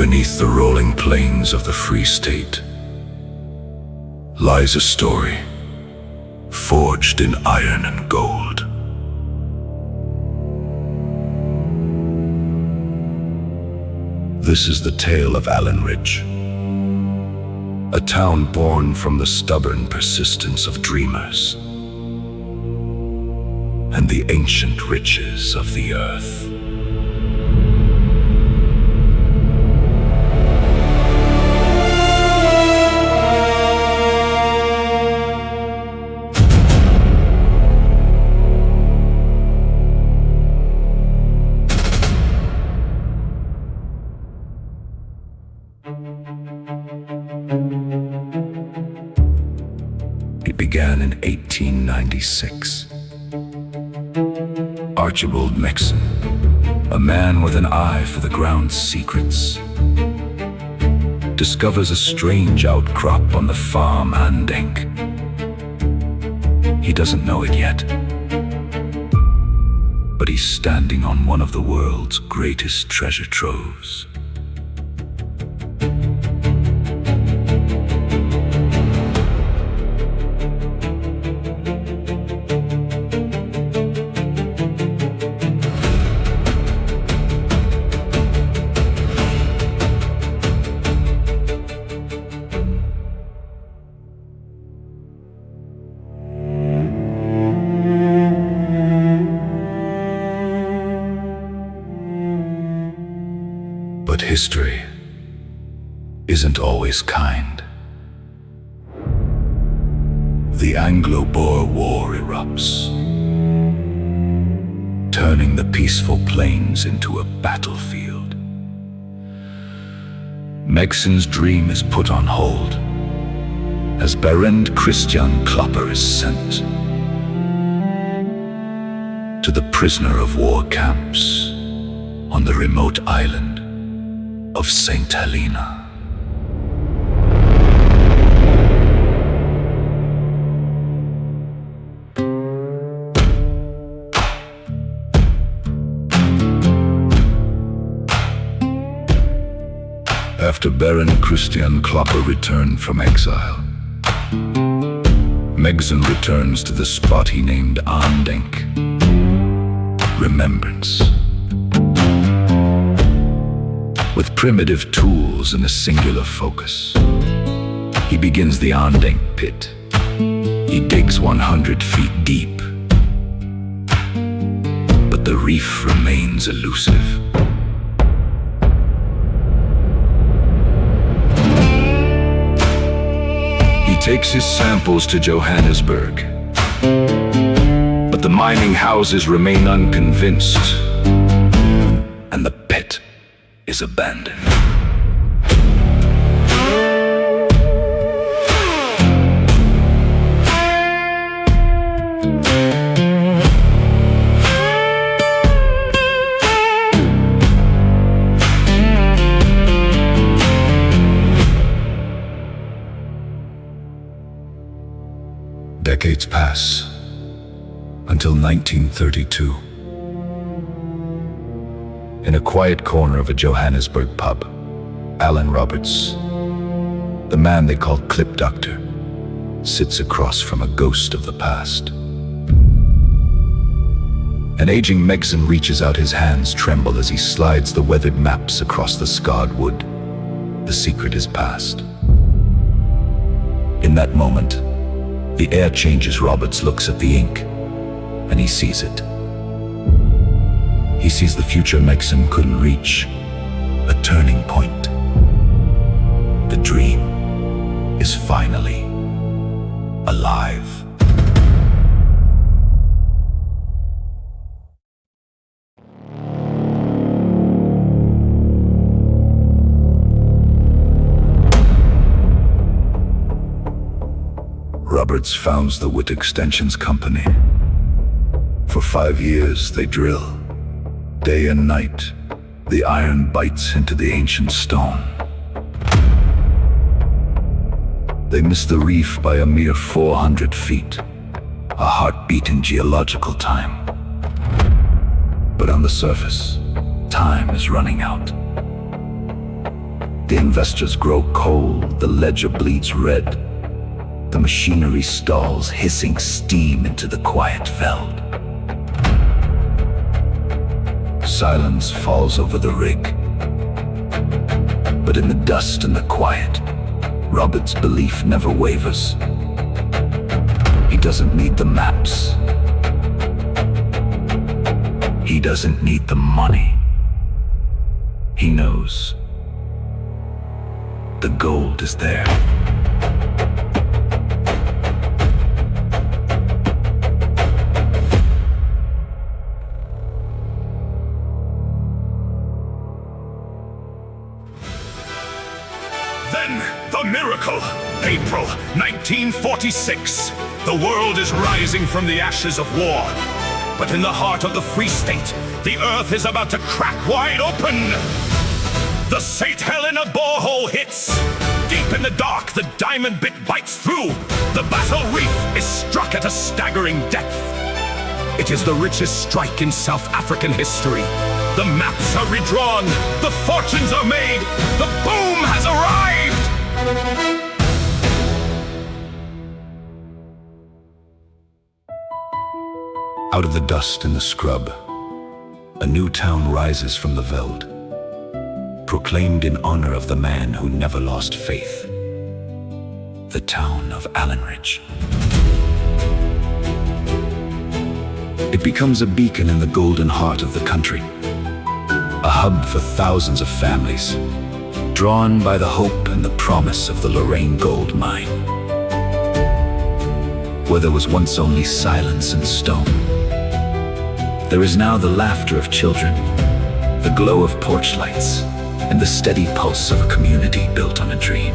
Beneath the rolling plains of the Free State lies a story forged in iron and gold. This is the tale of Allanridge, a town born from the stubborn persistence of dreamers and the ancient riches of the earth. It began in 1896. Archibald Mixon, a man with an eye for the ground's secrets, discovers a strange outcrop on the farm Andenk. He doesn't know it yet, but he's standing on one of the world's greatest treasure troves. But history isn't always kind. The Anglo-Boer War erupts, turning the peaceful plains into a battlefield. Megson's dream is put on hold as Barend Christian Klopper is sent to the prisoner of war camps on the remote island of St. Helena. After Baron Christian Klopper returned from exile, Megson returns to the spot he named Andenk, Remembrance. With primitive tools and a singular focus, he begins the Andenk pit. He digs 100 feet deep, but the reef remains elusive. He takes his samples to Johannesburg, but the mining houses remain unconvinced, and the pit is abandoned. Decades pass until 1932. In a quiet corner of a Johannesburg pub, Alan Roberts, the man they called Clip Doctor, sits across from a ghost of the past. An aging Megson reaches out, his hands tremble as he slides the weathered maps across the scarred wood. The secret is past. In that moment, the air changes. Roberts looks at the ink, and he sees it. He sees the future Megson couldn't reach, a turning point. The dream is finally alive. Roberts founds the Wood Extensions Company. For 5 years they drill. Day and night, the iron bites into the ancient stone. They miss the reef by a mere 400 feet, a heartbeat in geological time. But on the surface, time is running out. The investors grow cold, the ledger bleeds red. The machinery stalls, hissing steam into the quiet veld. Silence falls over the rig. But in the dust and the quiet, Robert's belief never wavers. He doesn't need the maps. He doesn't need the money. He knows the gold is there. Then, the miracle! April 1946. The world is rising from the ashes of war. But in the heart of the Free State, the earth is about to crack wide open. The St. Helena borehole hits. Deep in the dark, the diamond bit bites through. The Battle Reef is struck at a staggering depth. It is the richest strike in South African history. The maps are redrawn. The fortunes are made. The boom has arrived! Out of the dust and the scrub, a new town rises from the veld, proclaimed in honor of the man who never lost faith. The town of Allanridge. It becomes a beacon in the golden heart of the country, a hub for thousands of families, drawn by the hope and the promise of the Lorraine Gold Mine. Where there was once only silence and stone, there is now the laughter of children, the glow of porch lights, and the steady pulse of a community built on a dream.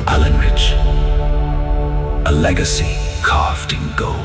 Allanridge, a legacy carved in gold.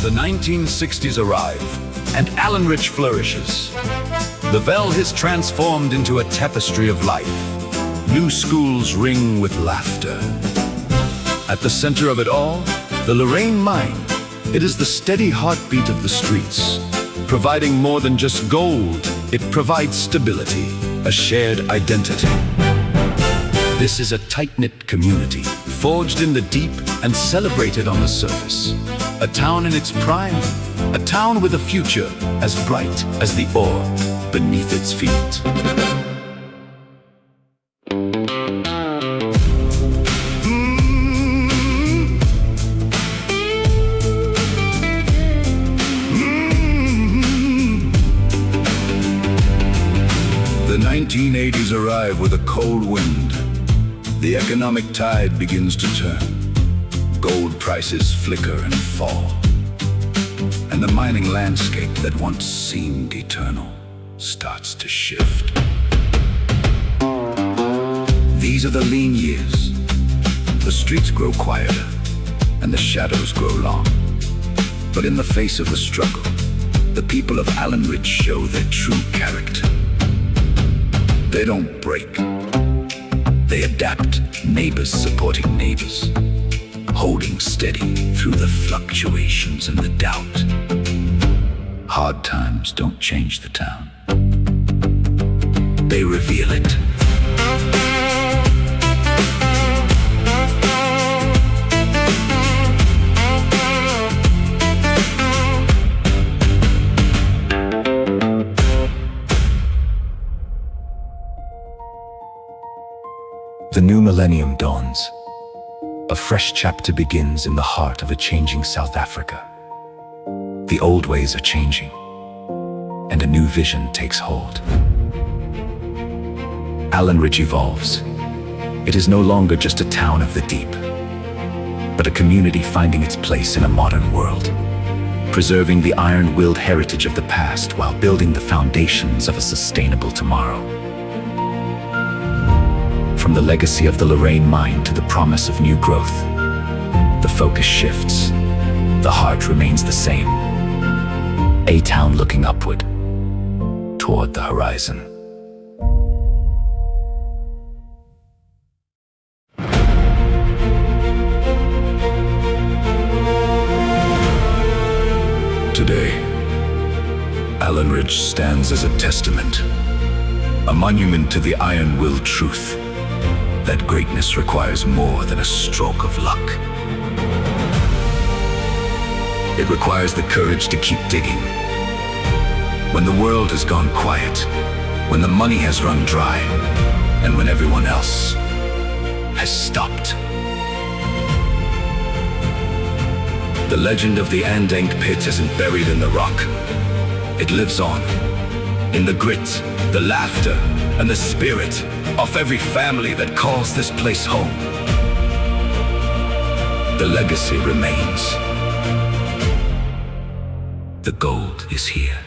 The 1960s arrive, and Allanridge flourishes. The veld is transformed into a tapestry of life. New schools ring with laughter. At the center of it all, the Lorraine Mine. It is the steady heartbeat of the streets. Providing more than just gold, it provides stability, a shared identity. This is a tight-knit community, forged in the deep and celebrated on the surface. A town in its prime, a town with a future as bright as the ore beneath its feet. The 1980s arrive with a cold wind. The economic tide begins to turn. Gold prices flicker and fall, and the mining landscape that once seemed eternal starts to shift. These are the lean years. The streets grow quieter, and the shadows grow long. But in the face of the struggle, the people of Allanridge show their true character. They don't break. They adapt, neighbors supporting neighbors, holding steady through the fluctuations and the doubt. Hard times don't change the town. They reveal it. The new millennium dawns. A fresh chapter begins in the heart of a changing South Africa. The old ways are changing, and a new vision takes hold. Allanridge evolves. It is no longer just a town of the deep, but a community finding its place in a modern world. preserving the iron-willed heritage of the past while building the foundations of a sustainable tomorrow. From the legacy of the Lorraine mine to the promise of new growth, the focus shifts. The heart remains the same. A town looking upward, toward the horizon. Today, Allanridge stands as a testament, a monument to the iron-willed truth that greatness requires more than a stroke of luck. It requires the courage to keep digging. When the world has gone quiet, when the money has run dry, and when everyone else has stopped. The legend of the Andang pit isn't buried in the rock. It lives on, in the grit, the laughter, and the spirit of every family that calls this place home. The legacy remains. The gold is here.